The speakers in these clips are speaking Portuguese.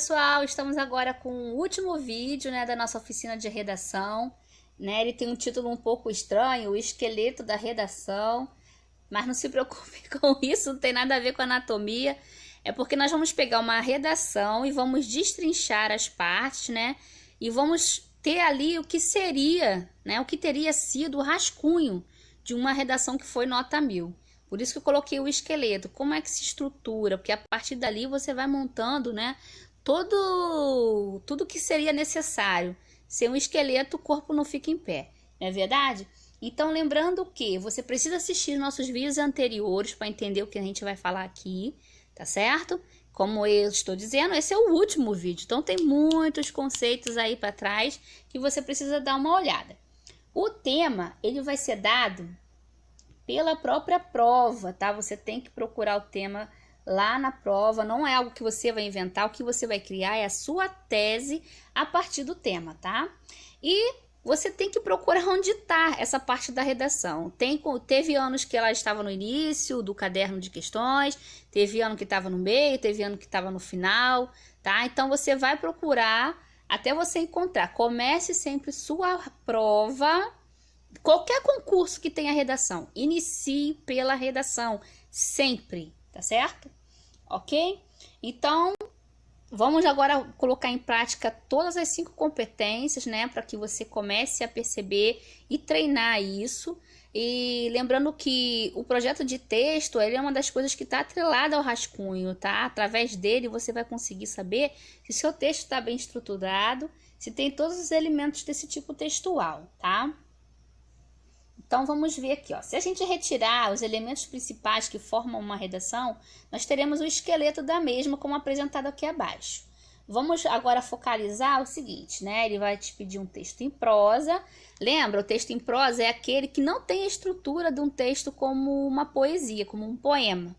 pessoal, estamos agora com o último vídeo, né, da nossa oficina de redação, né? Ele tem um título um pouco estranho, o esqueleto da redação, mas não se preocupe com isso, não tem nada a ver com anatomia. É porque nós vamos pegar uma redação e vamos destrinchar as partes, né? E vamos ter ali o que seria, né, o que teria sido o rascunho de uma redação que foi nota 1000. Por isso que eu coloquei o esqueleto, como é que se estrutura, porque a partir dali você vai montando, né, tudo que seria necessário. Sem um esqueleto, o corpo não fica em pé, não é verdade? Então, lembrando que você precisa assistir nossos vídeos anteriores para entender o que a gente vai falar aqui, tá certo? Como eu estou dizendo, esse é o último vídeo, então tem muitos conceitos aí para trás que você precisa dar uma olhada. O tema, ele vai ser dado pela própria prova, tá? Você tem que procurar o tema lá na prova, não é algo que você vai inventar, o que você vai criar é a sua tese a partir do tema, tá? E você tem que procurar onde está essa parte da redação. Teve anos que ela estava no início do caderno de questões, teve ano que estava no meio, teve ano que estava no final, tá? Então você vai procurar até você encontrar. Comece sempre sua prova. Qualquer concurso que tenha redação, inicie pela redação, sempre, tá certo? Ok? Então, vamos agora colocar em prática todas as 5 competências, né? Para que você comece a perceber e treinar isso. E lembrando que o projeto de texto, ele é uma das coisas que está atrelada ao rascunho, tá? Através dele você vai conseguir saber se seu texto está bem estruturado, se tem todos os elementos desse tipo textual, tá? Então, vamos ver aqui, ó. Se a gente retirar os elementos principais que formam uma redação, nós teremos o esqueleto da mesma, como apresentado aqui abaixo. Vamos agora focalizar o seguinte, né? Ele vai te pedir um texto em prosa. Lembra, o texto em prosa é aquele que não tem a estrutura de um texto como uma poesia, como um poema.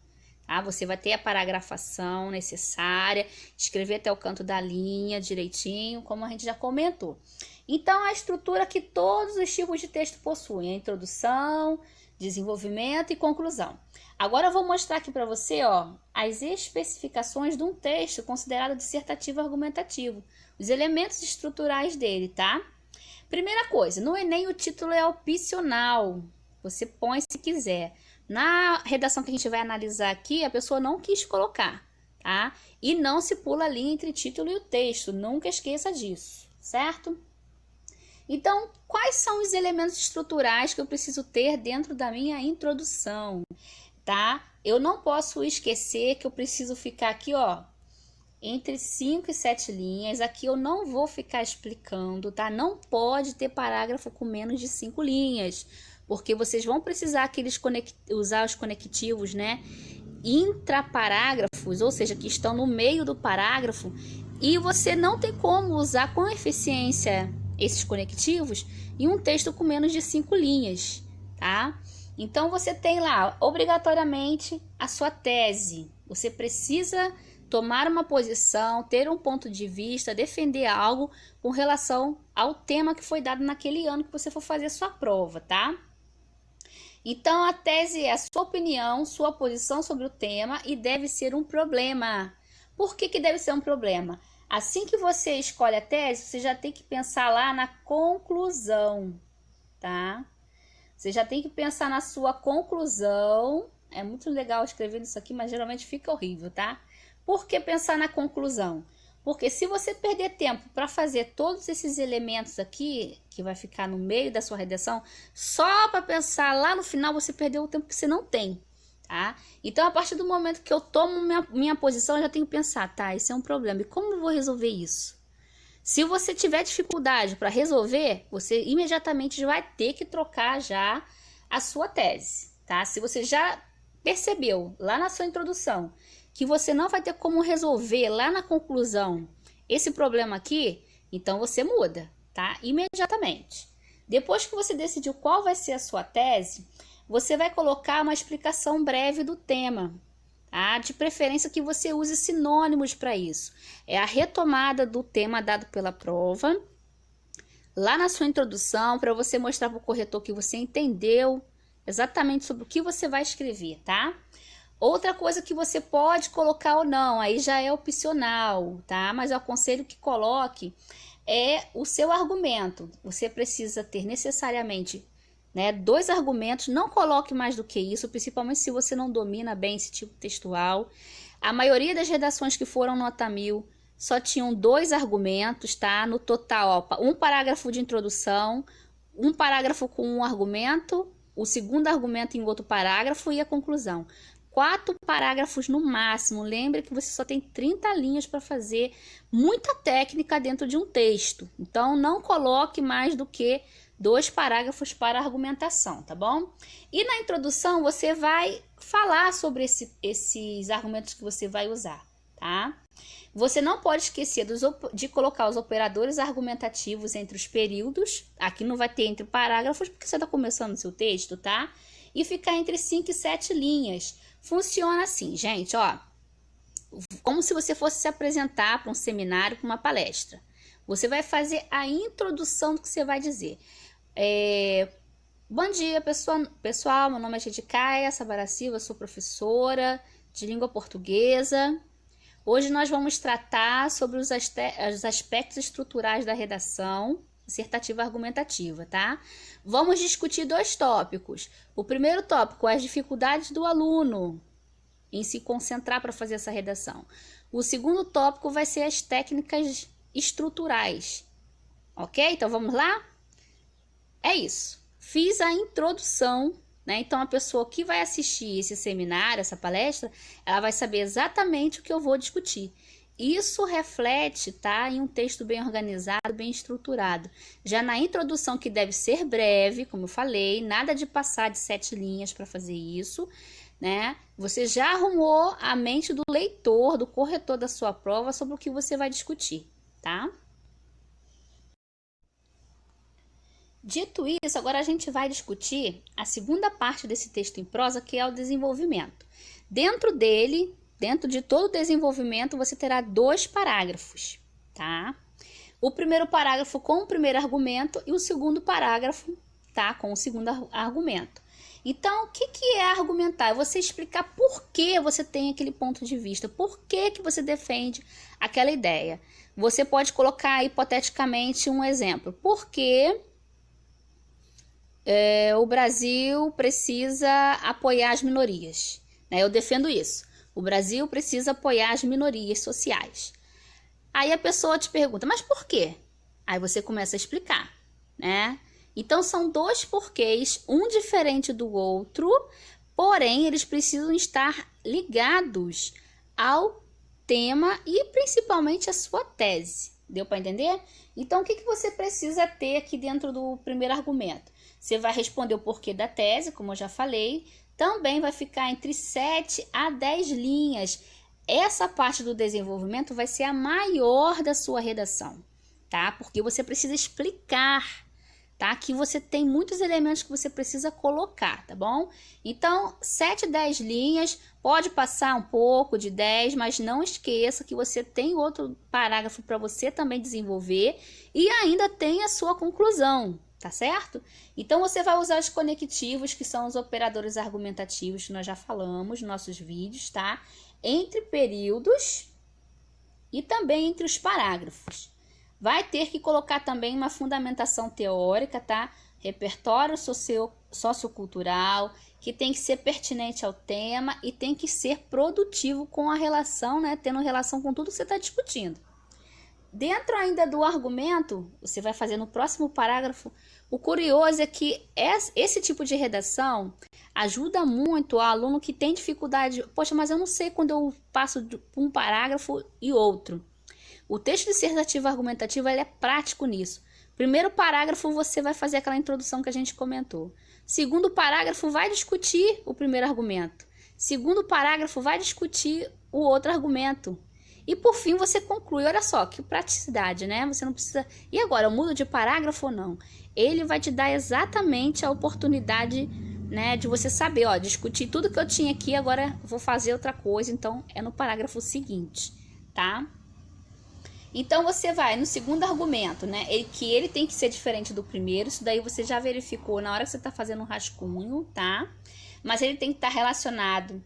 Tá? Você vai ter a paragrafação necessária, escrever até o canto da linha direitinho, como a gente já comentou. Então, a estrutura que todos os tipos de texto possuem, a introdução, desenvolvimento e conclusão. Agora eu vou mostrar aqui para você, ó, as especificações de um texto considerado dissertativo argumentativo, os elementos estruturais dele, tá? Primeira coisa, no Enem o título é opcional, você põe se quiser. Na redação que a gente vai analisar aqui, a pessoa não quis colocar, tá? E não se pula a linha entre título e o texto, nunca esqueça disso, certo? Então, quais são os elementos estruturais que eu preciso ter dentro da minha introdução, tá? Eu não posso esquecer que eu preciso ficar aqui, ó, entre 5 e 7 linhas. Aqui eu não vou ficar explicando, tá? Não pode ter parágrafo com menos de 5 linhas, porque vocês vão precisar usar os conectivos, né? Intraparágrafos, ou seja, que estão no meio do parágrafo, e você não tem como usar com eficiência esses conectivos em um texto com menos de 5 linhas, tá? Então, você tem lá, obrigatoriamente, a sua tese. Você precisa tomar uma posição, ter um ponto de vista, defender algo com relação ao tema que foi dado naquele ano que você for fazer a sua prova, tá? Então, a tese é a sua opinião, sua posição sobre o tema e deve ser um problema. Por que deve ser um problema? Assim que você escolhe a tese, você já tem que pensar lá na conclusão, tá? Você já tem que pensar na sua conclusão. É muito legal escrever isso aqui, mas geralmente fica horrível, tá? Por que pensar na conclusão? Porque se você perder tempo para fazer todos esses elementos aqui, que vai ficar no meio da sua redação, só para pensar lá no final, você perdeu o tempo que você não tem. Tá? Então, a partir do momento que eu tomo minha posição, eu já tenho que pensar, tá, isso é um problema, e como eu vou resolver isso? Se você tiver dificuldade para resolver, você imediatamente vai ter que trocar já a sua tese, tá? Se você já percebeu lá na sua introdução que você não vai ter como resolver lá na conclusão esse problema aqui, então você muda, tá? Imediatamente. Depois que você decidiu qual vai ser a sua tese, você vai colocar uma explicação breve do tema, tá? De preferência que você use sinônimos para isso. É a retomada do tema dado pela prova, lá na sua introdução, para você mostrar para o corretor que você entendeu exatamente sobre o que você vai escrever, tá? Outra coisa que você pode colocar ou não, aí já é opcional, tá? Mas eu aconselho que coloque o seu argumento. Você precisa ter necessariamente, né, 2 argumentos, não coloque mais do que isso, principalmente se você não domina bem esse tipo textual. A maioria das redações que foram nota 1000 só tinham 2 argumentos, tá? No total, ó, um parágrafo de introdução, um parágrafo com um argumento, o segundo argumento em outro parágrafo e a conclusão. 4 parágrafos no máximo. Lembre que você só tem 30 linhas para fazer muita técnica dentro de um texto. Então, não coloque mais do que 2 parágrafos para argumentação, tá bom? E na introdução, você vai falar sobre esses argumentos que você vai usar, tá? Você não pode esquecer de colocar os operadores argumentativos entre os períodos. Aqui não vai ter entre parágrafos, porque você está começando o seu texto, tá? E ficar entre 5 e 7 linhas. Funciona assim, gente, ó. Como se você fosse se apresentar para um seminário, para uma palestra. Você vai fazer a introdução do que você vai dizer. Bom dia, pessoal. Meu nome é Jedicaia Sabara Silva, sou professora de língua portuguesa. Hoje nós vamos tratar sobre os aspectos estruturais da redação dissertativa argumentativa, tá? Vamos discutir 2 tópicos. O primeiro tópico é as dificuldades do aluno em se concentrar para fazer essa redação. O segundo tópico vai ser as técnicas estruturais. Ok? Então vamos lá? É isso. Fiz a introdução, né? Então a pessoa que vai assistir esse seminário, essa palestra, ela vai saber exatamente o que eu vou discutir. Isso reflete, tá, em um texto bem organizado, bem estruturado. Já na introdução, que deve ser breve, como eu falei, nada de passar de 7 linhas para fazer isso, né? Você já arrumou a mente do leitor, do corretor da sua prova sobre o que você vai discutir, tá? Dito isso, agora a gente vai discutir a segunda parte desse texto em prosa, que é o desenvolvimento. Dentro de todo o desenvolvimento, você terá 2 parágrafos, tá? O primeiro parágrafo com o primeiro argumento e o segundo parágrafo, tá? Com o segundo argumento. Então, o que é argumentar? É você explicar por que você tem aquele ponto de vista, por que você defende aquela ideia. Você pode colocar hipoteticamente um exemplo. Por que o Brasil precisa apoiar as minorias? Eu defendo isso. O Brasil precisa apoiar as minorias sociais. Aí a pessoa te pergunta, mas por quê? Aí você começa a explicar, né? Então são 2 porquês, um diferente do outro, porém eles precisam estar ligados ao tema e principalmente à sua tese. Deu para entender? Então o que você precisa ter aqui dentro do primeiro argumento? Você vai responder o porquê da tese, como eu já falei. Também vai ficar entre 7 a 10 linhas. Essa parte do desenvolvimento vai ser a maior da sua redação, tá? Porque você precisa explicar, tá? Que você tem muitos elementos que você precisa colocar, tá bom? Então, 7, 10 linhas, pode passar um pouco de 10, mas não esqueça que você tem outro parágrafo para você também desenvolver e ainda tem a sua conclusão. Tá certo? Então, você vai usar os conectivos, que são os operadores argumentativos que nós já falamos nos nossos vídeos, tá? Entre períodos e também entre os parágrafos. Vai ter que colocar também uma fundamentação teórica, tá? Repertório sociocultural, que tem que ser pertinente ao tema e tem que ser produtivo com a relação, né? Tendo relação com tudo que você está discutindo. Dentro ainda do argumento, você vai fazer no próximo parágrafo. O curioso é que esse tipo de redação ajuda muito o aluno que tem dificuldade. Poxa, mas eu não sei quando eu passo de um parágrafo e outro. O texto dissertativo argumentativo ele é prático nisso. Primeiro parágrafo você vai fazer aquela introdução que a gente comentou. Segundo parágrafo vai discutir o primeiro argumento. Segundo parágrafo vai discutir o outro argumento. E por fim você conclui. Olha só que praticidade, né? Você não precisa... E agora, eu mudo de parágrafo ou não? Ele vai te dar exatamente a oportunidade, né, de você saber, ó, discutir tudo que eu tinha aqui, agora vou fazer outra coisa, então é no parágrafo seguinte, tá? Então você vai no segundo argumento, né, que ele tem que ser diferente do primeiro, isso daí você já verificou na hora que você está fazendo um rascunho, tá? Mas ele tem que estar relacionado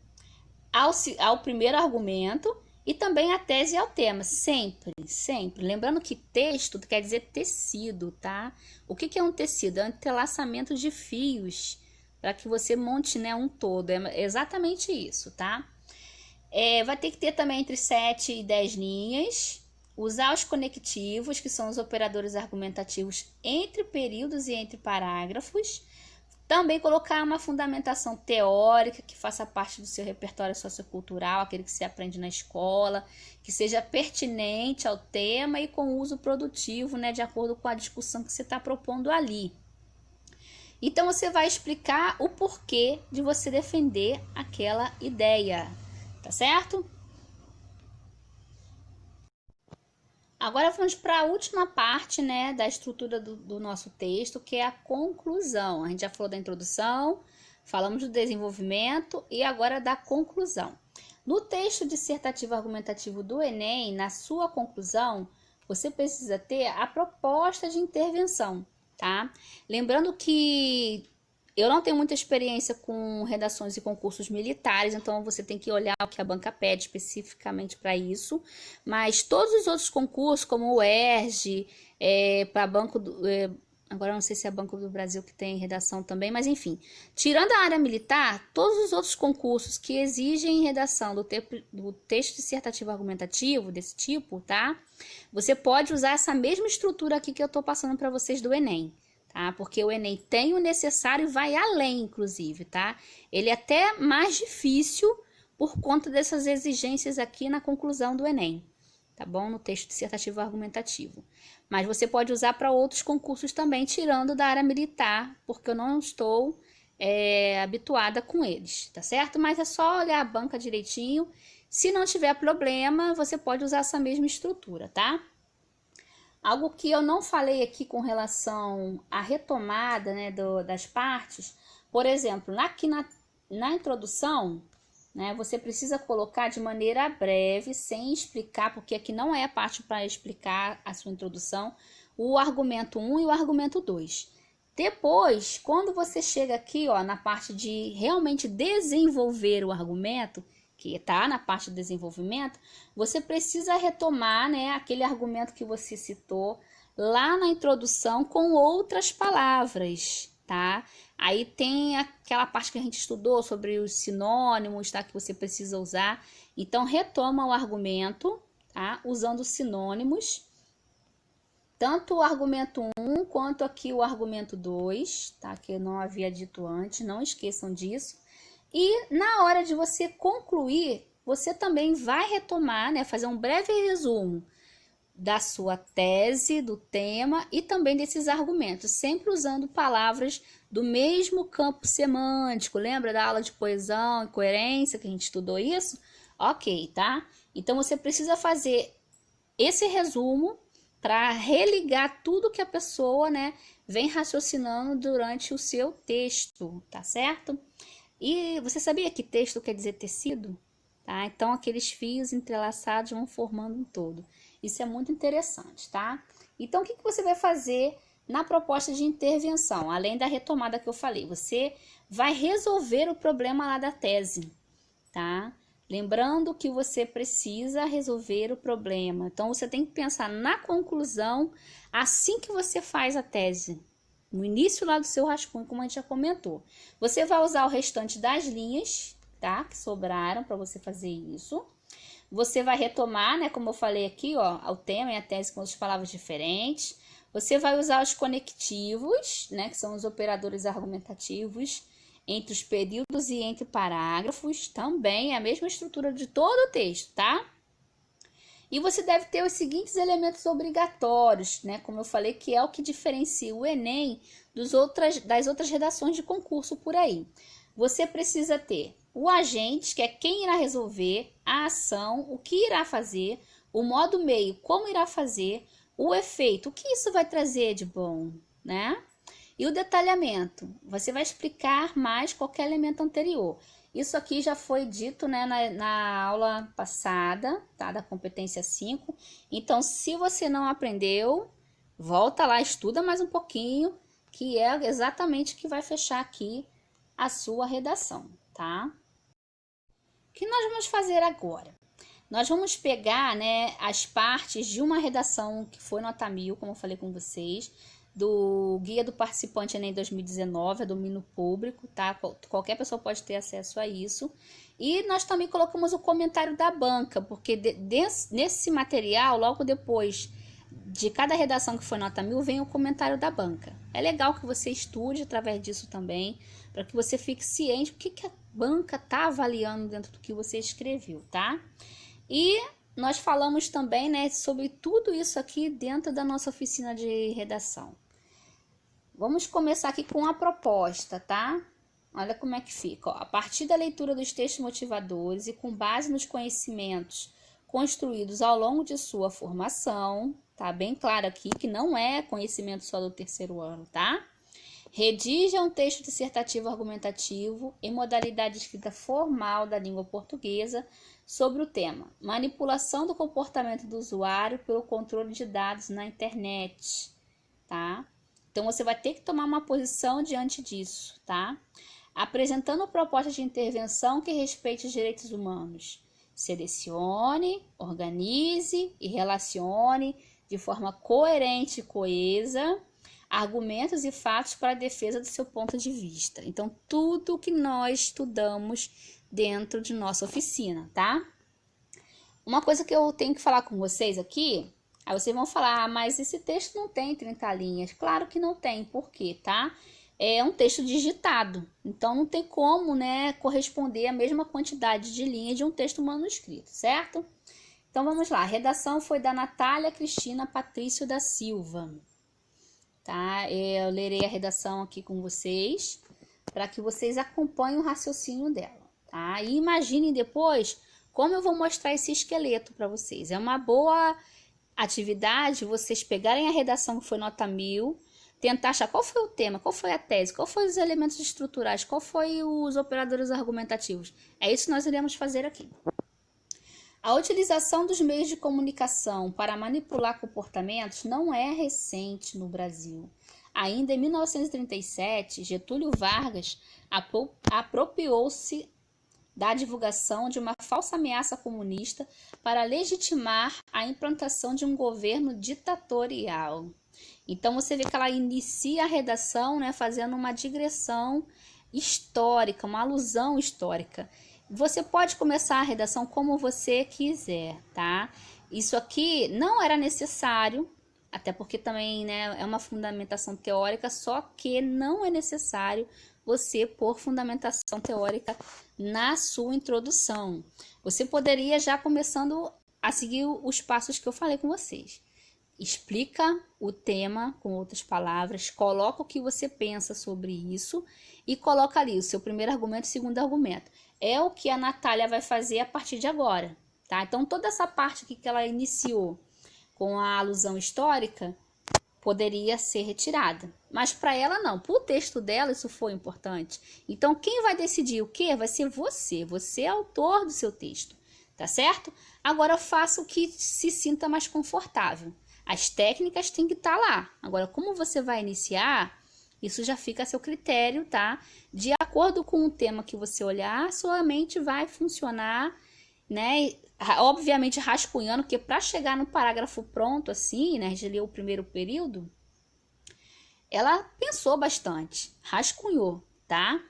ao primeiro argumento e também a tese e ao tema, sempre, sempre. Lembrando que texto quer dizer tecido, tá? O que é um tecido? É um entrelaçamento de fios para que você monte, né, um todo. É exatamente isso, tá? Vai ter que ter também entre 7 e 10 linhas. Usar os conectivos, que são os operadores argumentativos entre períodos e entre parágrafos. Também colocar uma fundamentação teórica que faça parte do seu repertório sociocultural, aquele que você aprende na escola, que seja pertinente ao tema e com uso produtivo, né, de acordo com a discussão que você está propondo ali. Então, você vai explicar o porquê de você defender aquela ideia, tá certo? Agora vamos para a última parte, né, da estrutura do nosso texto, que é a conclusão. A gente já falou da introdução, falamos do desenvolvimento e agora da conclusão. No texto dissertativo argumentativo do Enem, na sua conclusão, você precisa ter a proposta de intervenção, tá? Lembrando que eu não tenho muita experiência com redações e concursos militares, então você tem que olhar o que a banca pede especificamente para isso. Mas todos os outros concursos, como o ERJ, para Banco do... agora não sei se é Banco do Brasil que tem redação também, mas enfim. Tirando a área militar, todos os outros concursos que exigem redação do texto dissertativo argumentativo, desse tipo, tá? Você pode usar essa mesma estrutura aqui que eu estou passando para vocês do Enem. Tá? Porque o Enem tem o necessário e vai além, inclusive, tá? Ele é até mais difícil por conta dessas exigências aqui na conclusão do Enem, tá bom? No texto dissertativo argumentativo. Mas você pode usar para outros concursos também, tirando da área militar, porque eu não estou habituada com eles, tá certo? Mas é só olhar a banca direitinho. Se não tiver problema, você pode usar essa mesma estrutura, tá? Algo que eu não falei aqui com relação à retomada, né, das partes, por exemplo, aqui na introdução, né, você precisa colocar de maneira breve, sem explicar, porque aqui não é a parte para explicar a sua introdução, o argumento 1 e o argumento 2. Depois, quando você chega aqui, ó, na parte de realmente desenvolver o argumento, que está na parte do desenvolvimento, você precisa retomar, né, aquele argumento que você citou lá na introdução com outras palavras, tá? Aí tem aquela parte que a gente estudou sobre os sinônimos, tá, que você precisa usar. Então, retoma o argumento, tá, usando sinônimos, tanto o argumento 1 quanto aqui o argumento 2, tá, que eu não havia dito antes, não esqueçam disso. E na hora de você concluir, você também vai retomar, né, fazer um breve resumo da sua tese, do tema e também desses argumentos, sempre usando palavras do mesmo campo semântico. Lembra da aula de coesão e coerência que a gente estudou isso? Ok, tá? Então você precisa fazer esse resumo para religar tudo que a pessoa, né, vem raciocinando durante o seu texto, tá certo? E você sabia que texto quer dizer tecido? Tá? Então, aqueles fios entrelaçados vão formando um todo. Isso é muito interessante, tá? Então, o que você vai fazer na proposta de intervenção? Além da retomada que eu falei, você vai resolver o problema lá da tese, tá? Lembrando que você precisa resolver o problema. Então, você tem que pensar na conclusão assim que você faz a tese. No início lá do seu rascunho, como a gente já comentou. Você vai usar o restante das linhas, tá? Que sobraram para você fazer isso. Você vai retomar, né? Como eu falei aqui, ó, o tema e a tese com outras palavras diferentes. Você vai usar os conectivos, né? Que são os operadores argumentativos entre os períodos e entre parágrafos. Também é a mesma estrutura de todo o texto, tá? E você deve ter os seguintes elementos obrigatórios, né? Como eu falei, que é o que diferencia o Enem das outras redações de concurso por aí. Você precisa ter o agente, que é quem irá resolver, a ação, o que irá fazer, o modo meio, como irá fazer, o efeito, o que isso vai trazer de bom, né? E o detalhamento, você vai explicar mais qualquer elemento anterior. Isso aqui já foi dito, né, na aula passada, tá, da competência 5. Então, se você não aprendeu, volta lá, estuda mais um pouquinho, que é exatamente o que vai fechar aqui a sua redação, tá? O que nós vamos fazer agora? Nós vamos pegar, né, as partes de uma redação que foi nota 1000, como eu falei com vocês, do Guia do Participante Enem 2019, é domínio público, tá? Qualquer pessoa pode ter acesso a isso. E nós também colocamos o comentário da banca, porque nesse material, logo depois de cada redação que foi nota 1000, vem o comentário da banca. É legal que você estude através disso também, para que você fique ciente do que a banca está avaliando dentro do que você escreveu, tá? E nós falamos também, né, sobre tudo isso aqui dentro da nossa oficina de redação. Vamos começar aqui com a proposta, tá? Olha como é que fica. Ó. A partir da leitura dos textos motivadores e com base nos conhecimentos construídos ao longo de sua formação, tá bem claro aqui que não é conhecimento só do terceiro ano, tá? Redija um texto dissertativo argumentativo em modalidade de escrita formal da língua portuguesa sobre o tema manipulação do comportamento do usuário pelo controle de dados na internet, tá? Então, você vai ter que tomar uma posição diante disso, tá? Apresentando propostas de intervenção que respeite os direitos humanos. Selecione, organize e relacione de forma coerente e coesa argumentos e fatos para a defesa do seu ponto de vista. Então, tudo que nós estudamos dentro de nossa oficina, tá? Uma coisa que eu tenho que falar com vocês aqui, aí vocês vão falar, mas esse texto não tem 30 linhas. Claro que não tem, por quê, tá? É um texto digitado, então não tem como, né, corresponder à mesma quantidade de linhas de um texto manuscrito, certo? Então, vamos lá. A redação foi da Natália Cristina Patrício da Silva. Tá? Eu lerei a redação aqui com vocês, para que vocês acompanhem o raciocínio dela, tá? E imaginem depois como eu vou mostrar esse esqueleto para vocês. É uma boa atividade vocês pegarem a redação que foi nota 1000, tentar achar qual foi o tema, qual foi a tese, qual foi os elementos estruturais, qual foi os operadores argumentativos. É isso que nós iremos fazer aqui. A utilização dos meios de comunicação para manipular comportamentos não é recente no Brasil. Ainda em 1937, Getúlio Vargas apropriou-se da divulgação de uma falsa ameaça comunista para legitimar a implantação de um governo ditatorial. Então, você vê que ela inicia a redação, né, fazendo uma digressão histórica, uma alusão histórica. Você pode começar a redação como você quiser, tá? Isso aqui não era necessário, até porque também, né, é uma fundamentação teórica, só que não é necessário você pôr fundamentação teórica na sua introdução. Você poderia já começando a seguir os passos que eu falei com vocês. Explica o tema com outras palavras, coloca o que você pensa sobre isso e coloca ali o seu primeiro argumento e segundo argumento. É o que a Natália vai fazer a partir de agora, tá? Então, toda essa parte aqui que ela iniciou com a alusão histórica poderia ser retirada. Mas para ela não, para o texto dela isso foi importante. Então, quem vai decidir o que vai ser você. Você é autor do seu texto, tá certo? Agora, faça o que se sinta mais confortável. As técnicas têm que estar lá. Agora, como você vai iniciar, isso já fica a seu critério, tá? De acordo com o tema que você olhar, sua mente vai funcionar, né? Obviamente rascunhando, porque para chegar no parágrafo pronto assim, né? A gente leu o primeiro período, ela pensou bastante, rascunhou, tá?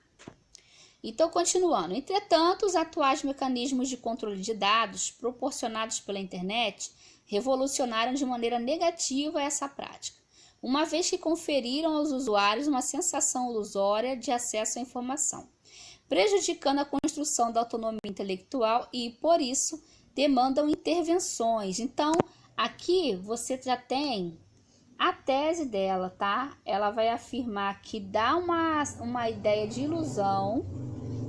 Então, continuando. Entretanto, os atuais mecanismos de controle de dados proporcionados pela internet revolucionaram de maneira negativa essa prática, uma vez que conferiram aos usuários uma sensação ilusória de acesso à informação, prejudicando a construção da autonomia intelectual e, por isso, demandam intervenções. Então, aqui você já tem a tese dela, tá? Ela vai afirmar que dá uma ideia de ilusão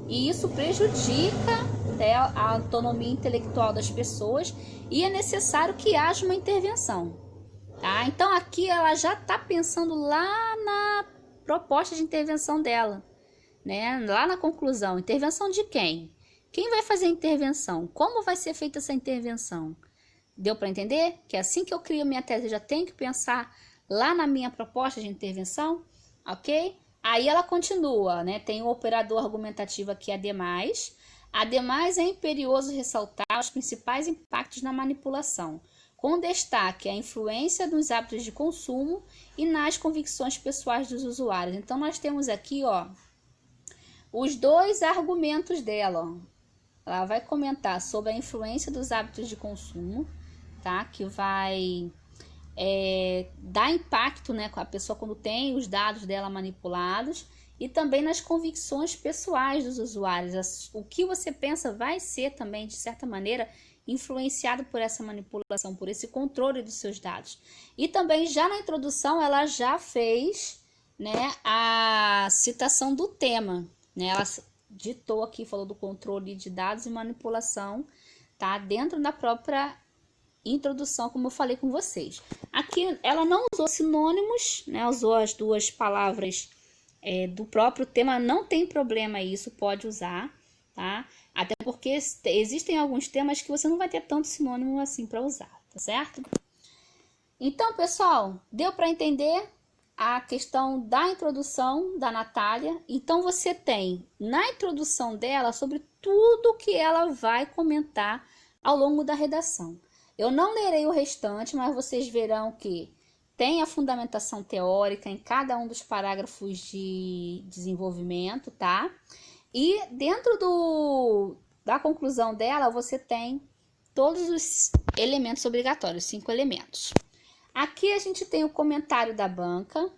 e isso prejudica, né, a autonomia intelectual das pessoas e é necessário que haja uma intervenção. Tá? Então, aqui ela já está pensando lá na proposta de intervenção dela, né? Lá na conclusão. Intervenção de quem? Quem vai fazer a intervenção? Como vai ser feita essa intervenção? Deu para entender? Que assim que eu crio minha tese, eu já tenho que pensar lá na minha proposta de intervenção, ok? Aí ela continua, né? Tem o operador argumentativo aqui, ademais. Ademais, é imperioso ressaltar os principais impactos na manipulação, com destaque a influência nos hábitos de consumo e nas convicções pessoais dos usuários. Então, nós temos aqui, ó, os dois argumentos dela, ó. Ela vai comentar sobre a influência dos hábitos de consumo, tá? Que vai dar impacto, né, com a pessoa quando tem os dados dela manipulados, e também nas convicções pessoais dos usuários. O que você pensa vai ser também, de certa maneira, influenciado por essa manipulação, por esse controle dos seus dados. E também, já na introdução, ela já fez, né, a citação do tema, né? Ela ditou aqui, falou do controle de dados e manipulação, tá? Dentro da própria introdução, como eu falei com vocês. Aqui ela não usou sinônimos, né? Usou as duas palavras do próprio tema, não tem problema isso, pode usar, tá? Até porque existem alguns temas que você não vai ter tanto sinônimo assim para usar, tá certo? Então, pessoal, deu para entender a questão da introdução da Natália? Então, você tem na introdução dela sobre tudo que ela vai comentar ao longo da redação. Eu não lerei o restante, mas vocês verão que tem a fundamentação teórica em cada um dos parágrafos de desenvolvimento, tá? E dentro da conclusão dela, você tem todos os elementos obrigatórios, 5 elementos. Aqui a gente tem o comentário da banca.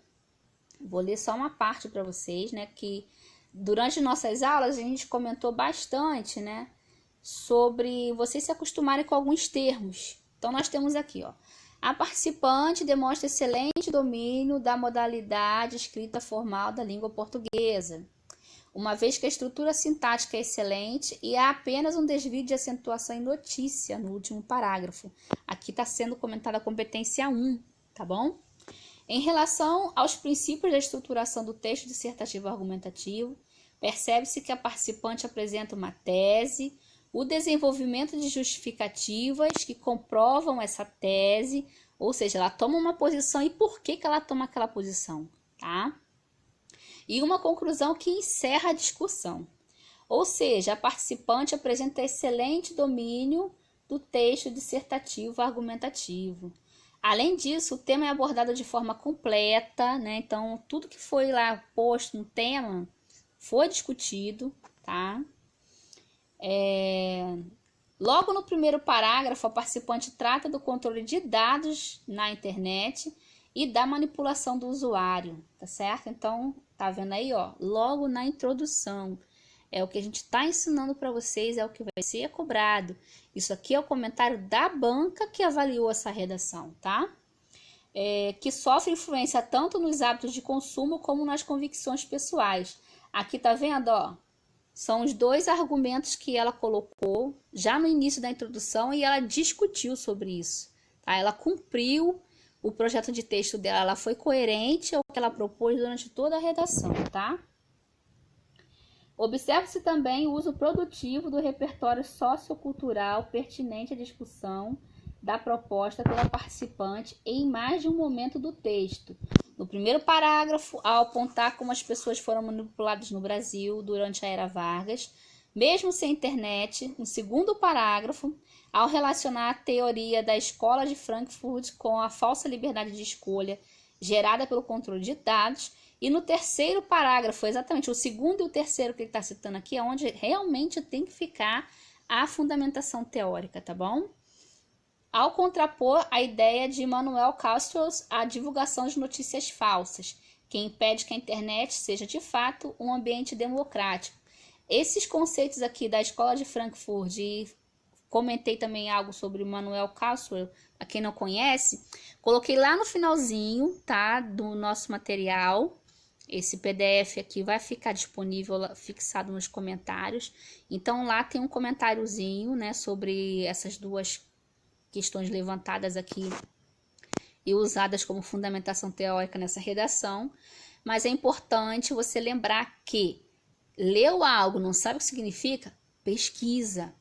Vou ler só uma parte para vocês, né? Que durante nossas aulas a gente comentou bastante, né? Sobre vocês se acostumarem com alguns termos. Então, nós temos aqui, ó. A participante demonstra excelente domínio da modalidade escrita formal da língua portuguesa, uma vez que a estrutura sintática é excelente e há apenas um desvio de acentuação em notícia no último parágrafo. Aqui está sendo comentada a competência 1, tá bom? Em relação aos princípios da estruturação do texto dissertativo argumentativo, percebe-se que a participante apresenta uma tese, o desenvolvimento de justificativas que comprovam essa tese, ou seja, ela toma uma posição e por que ela toma aquela posição, tá? E uma conclusão que encerra a discussão. Ou seja, a participante apresenta excelente domínio do texto dissertativo argumentativo. Além disso, o tema é abordado de forma completa, né? Então, tudo que foi lá posto no tema foi discutido, tá? Logo no primeiro parágrafo, a participante trata do controle de dados na internet e da manipulação do usuário, tá certo? Então, tá vendo aí, ó? Logo na introdução. É o que a gente está ensinando para vocês, é o que vai ser cobrado. Isso aqui é o comentário da banca que avaliou essa redação, tá? Que sofre influência tanto nos hábitos de consumo como nas convicções pessoais. Aqui tá vendo, ó? São os dois argumentos que ela colocou já no início da introdução e ela discutiu sobre isso, tá? Ela cumpriu o projeto de texto dela, ela foi coerente ao que ela propôs durante toda a redação, tá? Observe-se também o uso produtivo do repertório sociocultural pertinente à discussão da proposta pela participante em mais de um momento do texto. No primeiro parágrafo, ao apontar como as pessoas foram manipuladas no Brasil durante a Era Vargas, mesmo sem internet. No segundo parágrafo, ao relacionar a teoria da escola de Frankfurt com a falsa liberdade de escolha gerada pelo controle de dados. E no terceiro parágrafo, exatamente o segundo e o terceiro que ele está citando aqui, é onde realmente tem que ficar a fundamentação teórica, tá bom? Ao contrapor a ideia de Manuel Castells à divulgação de notícias falsas, que impede que a internet seja de fato um ambiente democrático. Esses conceitos aqui da Escola de Frankfurt, e comentei também algo sobre Manuel Castells, para quem não conhece, coloquei lá no finalzinho, tá, do nosso material. Esse PDF aqui vai ficar disponível, fixado nos comentários. Então, lá tem um comentáriozinho, né, sobre essas duas questões levantadas aqui e usadas como fundamentação teórica nessa redação. Mas é importante você lembrar que leu algo, não sabe o que significa? Pesquisa,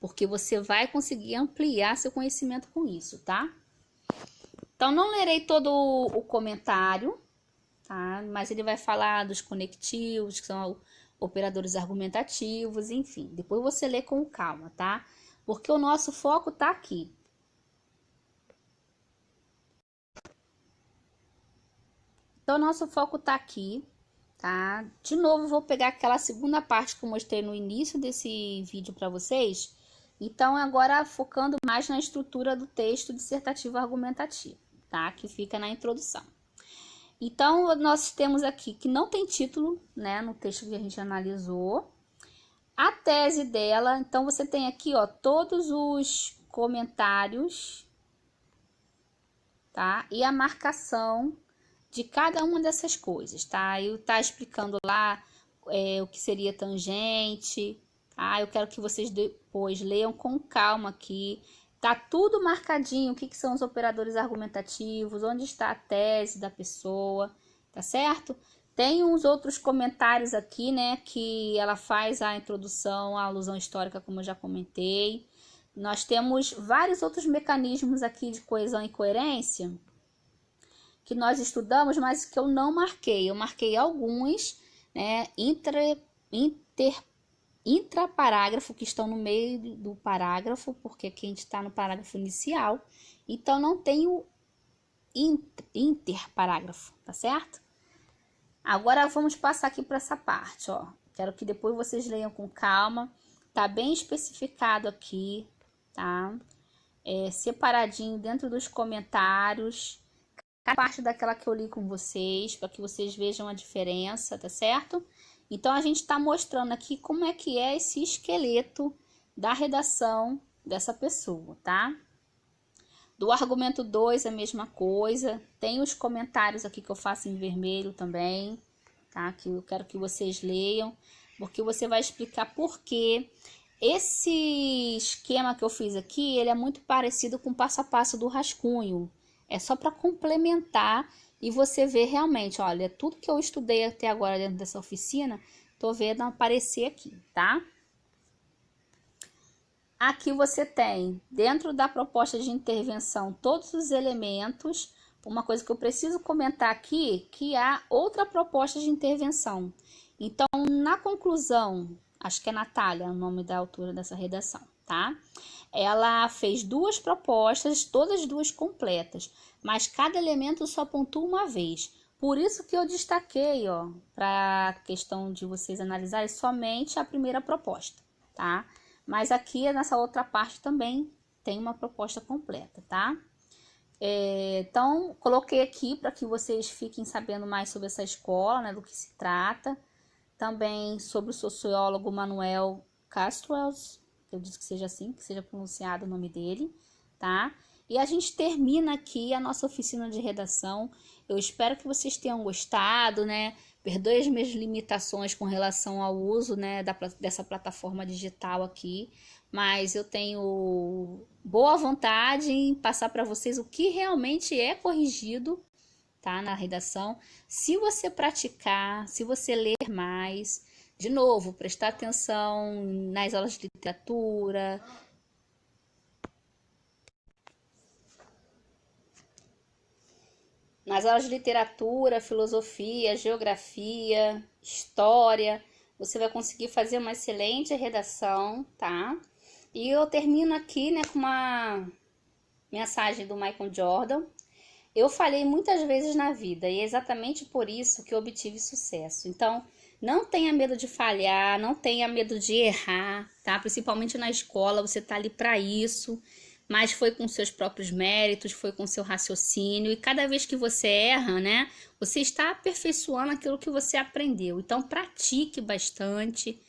porque você vai conseguir ampliar seu conhecimento com isso, tá? Então, não lerei todo o comentário, tá? Mas ele vai falar dos conectivos, que são operadores argumentativos, enfim. Depois você lê com calma, tá? Porque o nosso foco tá aqui. Então, o nosso foco tá aqui, tá? De novo, vou pegar aquela segunda parte que eu mostrei no início desse vídeo para vocês. Então, agora focando mais na estrutura do texto dissertativo argumentativo, tá? Que fica na introdução. Então, nós temos aqui que não tem título, né? No texto que a gente analisou. A tese dela, então você tem aqui, ó, todos os comentários, tá? E a marcação de cada uma dessas coisas, tá? Eu tá explicando lá o que seria tangente, tá? Eu quero que vocês depois leiam com calma aqui. Tá tudo marcadinho, o que são os operadores argumentativos, onde está a tese da pessoa, tá certo? Tem uns outros comentários aqui, né, que ela faz a introdução, a alusão histórica, como eu já comentei. Nós temos vários outros mecanismos aqui de coesão e coerência, que nós estudamos, mas que eu não marquei. Eu marquei alguns, né, intraparágrafo, que estão no meio do parágrafo, porque aqui a gente está no parágrafo inicial. Então, não tem o interparágrafo, tá certo? Agora, vamos passar aqui para essa parte, ó. Quero que depois vocês leiam com calma. Tá bem especificado aqui, tá? Separadinho dentro dos comentários. A parte daquela que eu li com vocês, para que vocês vejam a diferença, tá certo? Então, a gente está mostrando aqui como é que é esse esqueleto da redação dessa pessoa, tá? Do argumento 2, a mesma coisa. Tem os comentários aqui que eu faço em vermelho também, tá? Que eu quero que vocês leiam, porque você vai explicar por que esse esquema que eu fiz aqui, ele é muito parecido com o passo a passo do rascunho. É só para complementar e você ver realmente, olha, tudo que eu estudei até agora dentro dessa oficina, tô vendo aparecer aqui, tá? Aqui você tem, dentro da proposta de intervenção, todos os elementos. Uma coisa que eu preciso comentar aqui, que há outra proposta de intervenção. Então, na conclusão, acho que é Natália o nome da autora dessa redação, tá? Ela fez duas propostas, todas duas completas, mas cada elemento só pontua uma vez. Por isso que eu destaquei, ó, para a questão de vocês analisarem somente a primeira proposta, tá? Mas aqui, nessa outra parte também tem uma proposta completa, tá? Então, coloquei aqui para que vocês fiquem sabendo mais sobre essa escola, né, do que se trata. Também sobre o sociólogo Manuel Castells, eu disse que seja assim, que seja pronunciado o nome dele, tá? E a gente termina aqui a nossa oficina de redação. Eu espero que vocês tenham gostado, né? Perdoe as minhas limitações com relação ao uso, né, dessa plataforma digital aqui, mas eu tenho boa vontade em passar para vocês o que realmente é corrigido, tá, na redação. Se você praticar, se você ler mais, de novo, prestar atenção nas aulas de literatura, filosofia, geografia, história, você vai conseguir fazer uma excelente redação, tá? E eu termino aqui, né, com uma mensagem do Michael Jordan. Eu falhei muitas vezes na vida e é exatamente por isso que eu obtive sucesso. Então, não tenha medo de falhar, não tenha medo de errar, tá? Principalmente na escola, você tá ali para isso. Mas foi com seus próprios méritos, foi com seu raciocínio, e cada vez que você erra, né, você está aperfeiçoando aquilo que você aprendeu. Então, pratique bastante,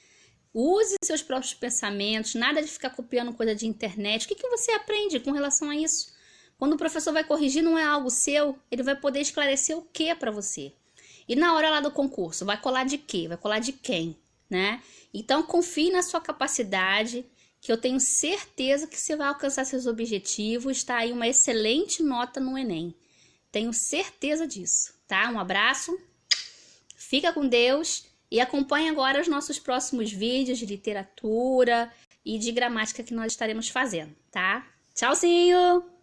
use seus próprios pensamentos, nada de ficar copiando coisa de internet. O que você aprende com relação a isso? Quando o professor vai corrigir, não é algo seu, ele vai poder esclarecer o que para você. E na hora lá do concurso, vai colar de quê? Vai colar de quem, né? Então, confie na sua capacidade, que eu tenho certeza que você vai alcançar seus objetivos, tá? Aí uma excelente nota no Enem. Tenho certeza disso, tá? Um abraço, fica com Deus e acompanhe agora os nossos próximos vídeos de literatura e de gramática que nós estaremos fazendo, tá? Tchauzinho!